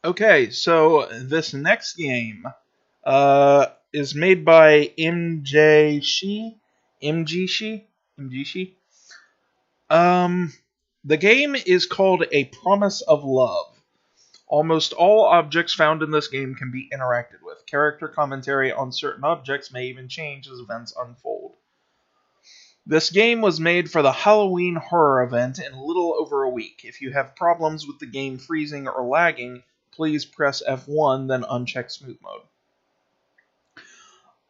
Okay, so this next game is made by mjshi. mjshi. mjshi. Um, the game is called A Promise of Love. Almost all objects found in this game can be interacted with. Character commentary on certain objects may even change as events unfold. This game was made for the Halloween horror event in a little over a week. If you have problems with the game freezing or lagging, please press F1, then uncheck smooth mode.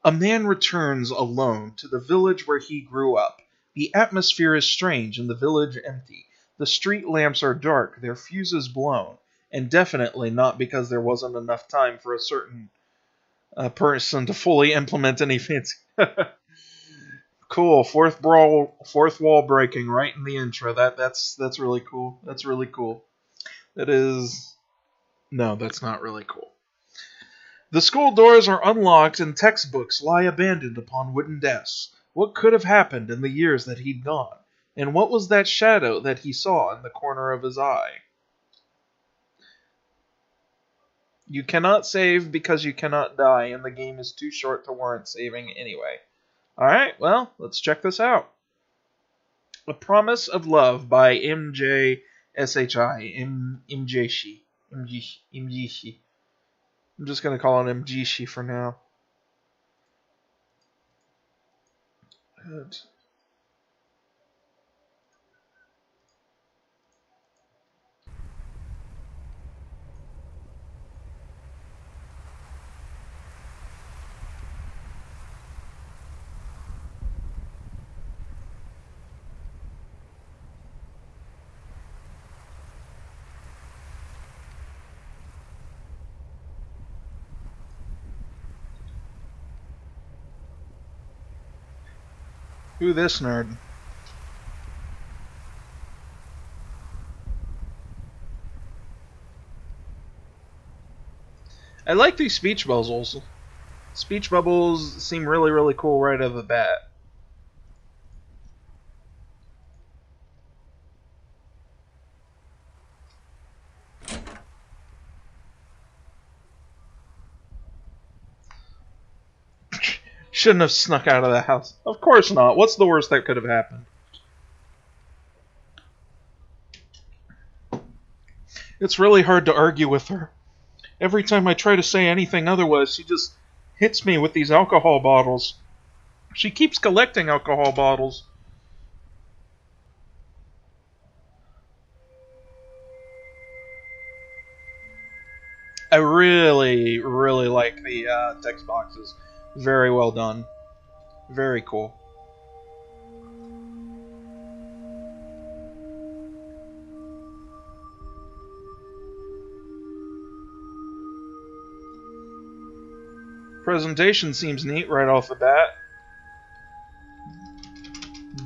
A man returns alone to the village where he grew up. The atmosphere is strange and the village empty. The street lamps are dark, their fuses blown, and definitely not because there wasn't enough time for a certain person to fully implement any fancy. Cool, fourth wall breaking right in the intro. That's really cool. That's really cool. That is no, that's not really cool. The school doors are unlocked and textbooks lie abandoned upon wooden desks. What could have happened in the years that he'd gone? And what was that shadow that he saw in the corner of his eye? You cannot save because you cannot die, and the game is too short to warrant saving anyway. Alright, well, let's check this out. A Promise of Love by mjshi. mjshi. mjshi. I'm just going to call it mjshi for now. Good. Who this nerd? I like these speech bubbles. Speech bubbles seem really, really cool right out of the bat. Shouldn't have snuck out of the house. Of course not. What's the worst that could have happened? It's really hard to argue with her. Every time I try to say anything otherwise, she just hits me with these alcohol bottles. She keeps collecting alcohol bottles. I really, really like the text boxes. Very well done. Very cool. Presentation seems neat right off the bat.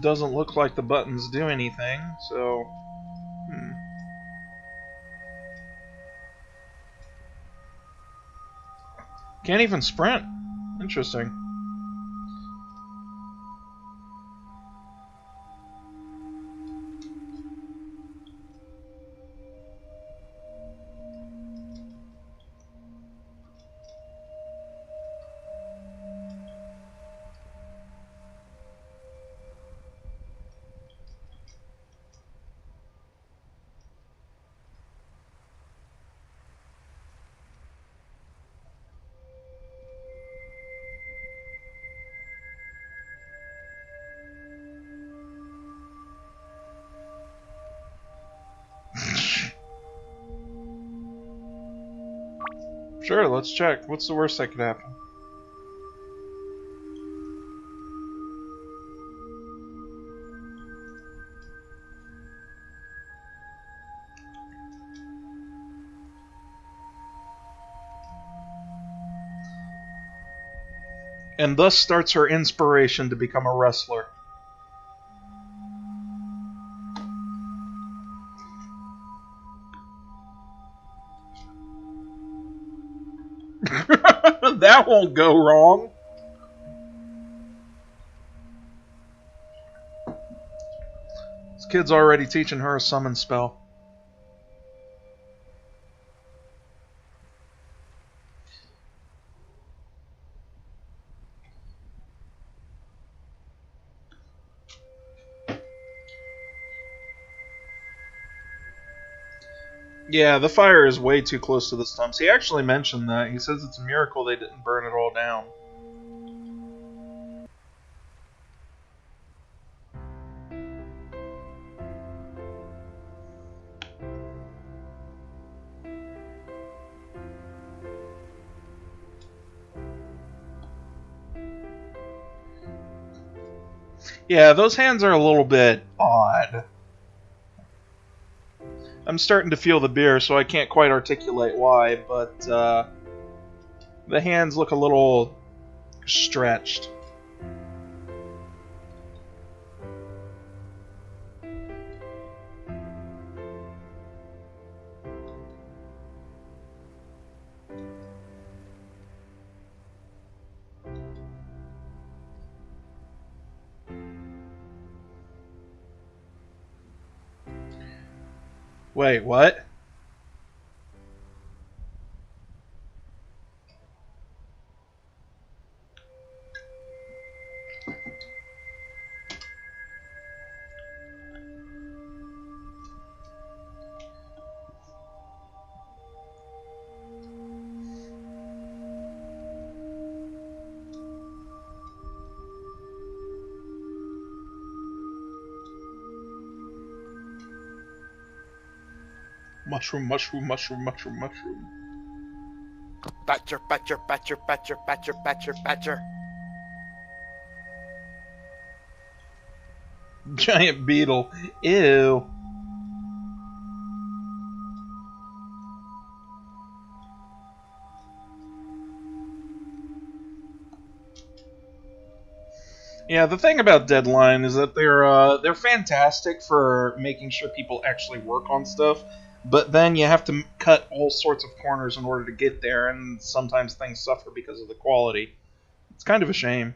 Doesn't look like the buttons do anything, so... Can't even sprint. Interesting. Sure, let's check. What's the worst that could happen? And thus starts her inspiration to become a wrestler. That won't go wrong. This kid's already teaching her a summon spell. Yeah, the fire is way too close to the stumps. He actually mentioned that. He says it's a miracle they didn't burn it all down. Yeah, those hands are a little bit odd. I'm starting to feel the beer, so I can't quite articulate why, but the hands look a little stretched. Wait, what? Mushroom, mushroom, mushroom, mushroom, mushroom. Batcher, batcher, batcher, batcher, batcher, batcher, batcher. Giant beetle. Ew. Yeah, the thing about Deadline is that they're fantastic for making sure people actually work on stuff, but then you have to cut all sorts of corners in order to get there, and sometimes things suffer because of the quality. It's kind of a shame.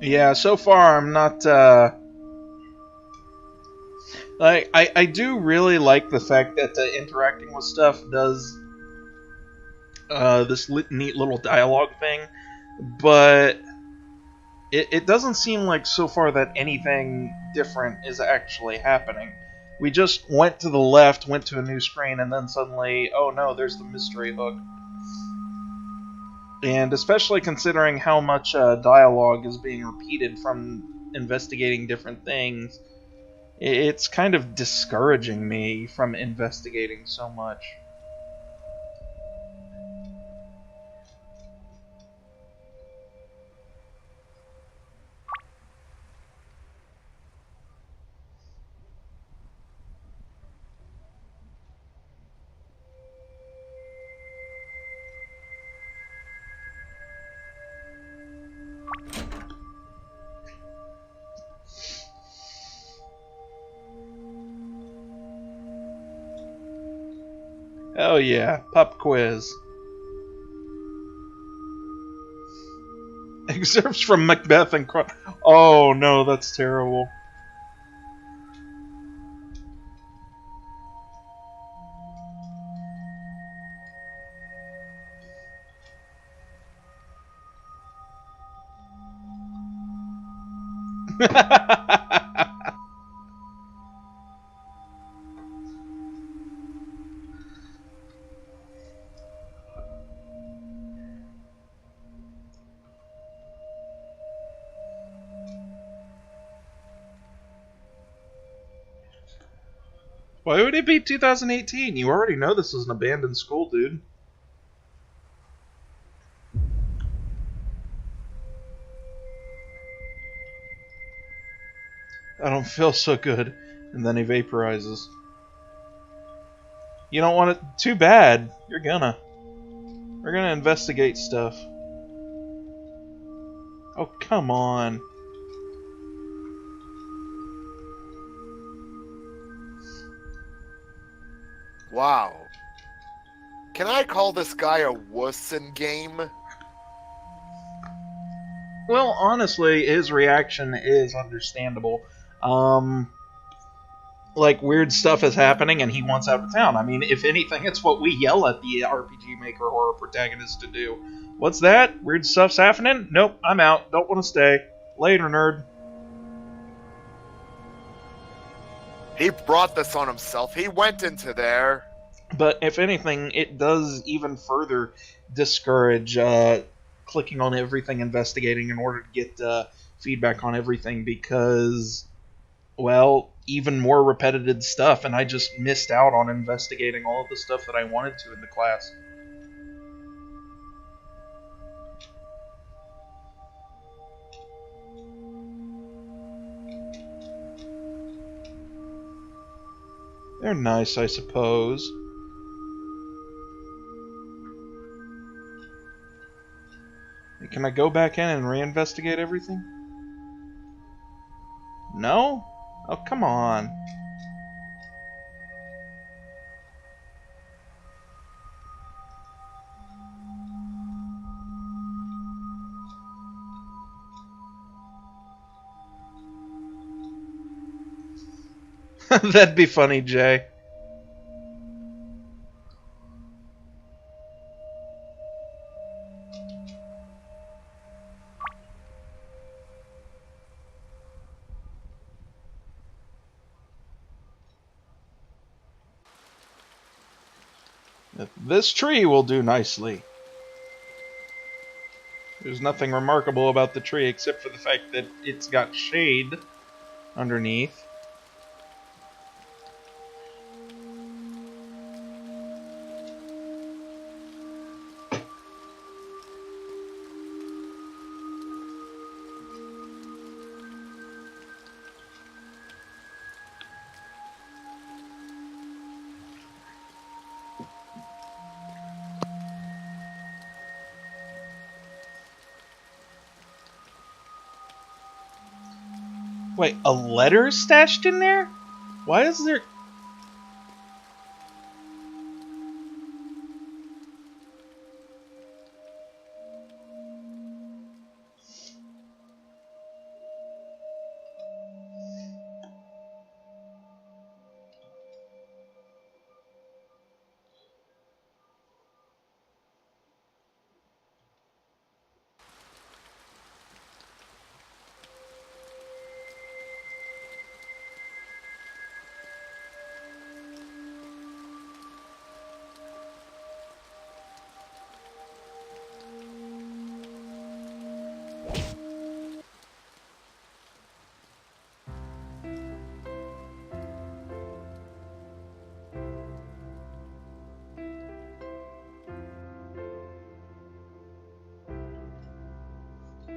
Yeah, so far I'm not. I do really like the fact that interacting with stuff does this neat little dialogue thing, but it doesn't seem like so far that anything different is actually happening. We just went to the left, went to a new screen, and then suddenly, oh no, there's the mystery hook. And especially considering how much dialogue is being repeated from investigating different things, it's kind of discouraging me from investigating so much. Oh yeah, pop quiz. Excerpts from Macbeth and Oh no, that's terrible. Why would it be 2018? You already know this is an abandoned school, dude. I don't feel so good. And then he vaporizes. You don't want it? Too bad. You're gonna. We're gonna investigate stuff. Oh, come on. Wow. Can I call this guy a wuss in game? Well, honestly, his reaction is understandable. like weird stuff is happening and he wants out of town. I mean, if anything, it's what we yell at the RPG Maker horror protagonist to do. What's that? Weird stuff's happening? Nope, I'm out. Don't want to stay. Later, nerd. He brought this on himself. He went into there. But if anything, it does even further discourage clicking on everything, investigating in order to get feedback on everything because, well, even more repetitive stuff, and I just missed out on investigating all of the stuff that I wanted to in the class. They're nice, I suppose. Can I go back in and reinvestigate everything? No? Oh, come on. That'd be funny, Jay. This tree will do nicely. There's nothing remarkable about the tree except for the fact that it's got shade underneath. Wait, a letter stashed in there? Why is there...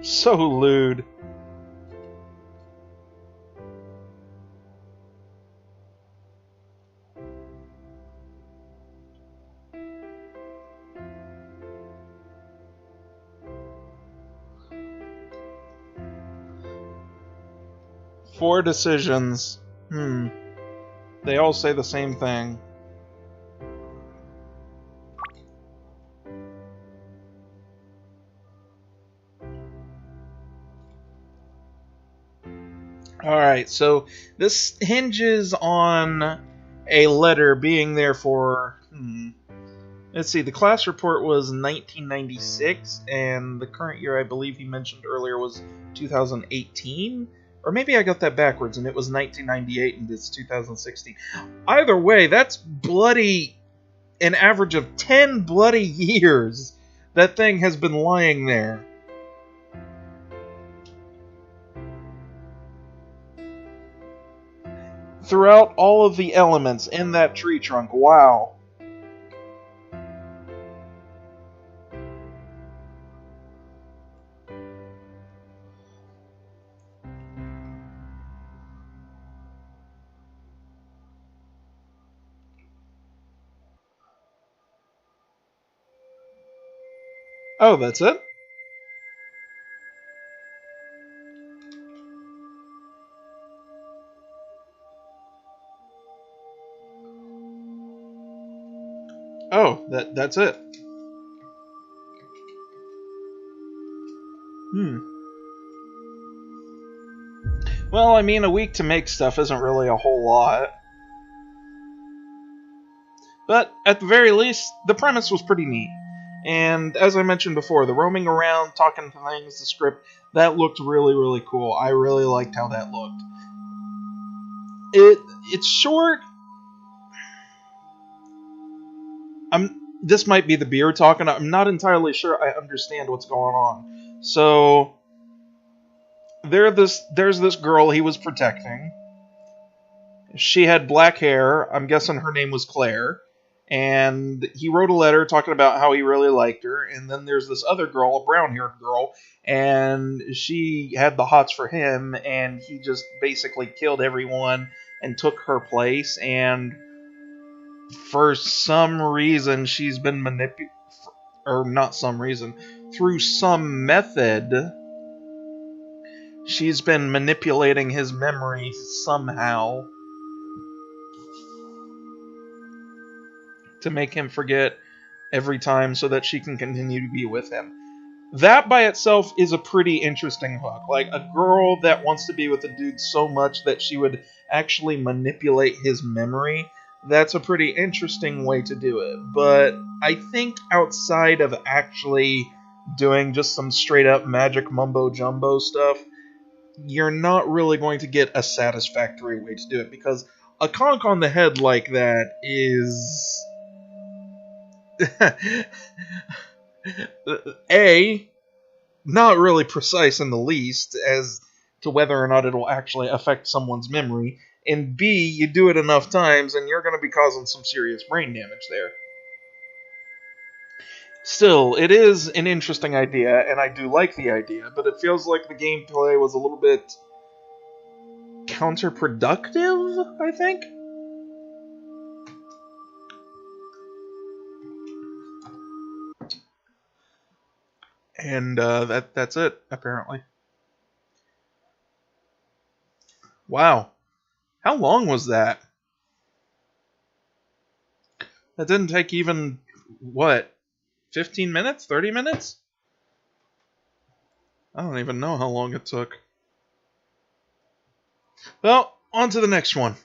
So lewd. Four decisions. They all say the same thing. Alright, so this hinges on a letter being there for... Let's see, the class report was 1996, and the current year I believe he mentioned earlier was 2018? Or maybe I got that backwards and it was 1998 and it's 2016. Either way, that's bloody... an average of 10 bloody years that thing has been lying there. Throughout all of the elements in that tree trunk. Wow. Oh, that's it? Oh, that's it. Well, I mean, a week to make stuff isn't really a whole lot. But at the very least, the premise was pretty neat. And as I mentioned before, the roaming around, talking to things, the script, that looked really, really cool. I really liked how that looked. It's short. This might be the beer talking. I'm not entirely sure I understand what's going on. So there's this girl he was protecting. She had black hair. I'm guessing her name was Claire. And he wrote a letter talking about how he really liked her. And then there's this other girl, a brown-haired girl, and she had the hots for him, and he just basically killed everyone and took her place. And for some reason, she's been manipulated, or not some reason, through some method, she's been manipulating his memory somehow to make him forget every time so that she can continue to be with him. That by itself is a pretty interesting hook. Like, a girl that wants to be with a dude so much that she would actually manipulate his memory, that's a pretty interesting way to do it. But I think outside of actually doing just some straight up magic mumbo jumbo stuff, you're not really going to get a satisfactory way to do it, because a conk on the head like that is A, not really precise in the least as to whether or not it'll actually affect someone's memory, and B, you do it enough times and you're going to be causing some serious brain damage there. Still, it is an interesting idea, and I do like the idea, but it feels like the gameplay was a little bit counterproductive, I think? And that's it, apparently. Wow. How long was that? That didn't take even, what, 15 minutes? 30 minutes? I don't even know how long it took. Well, on to the next one.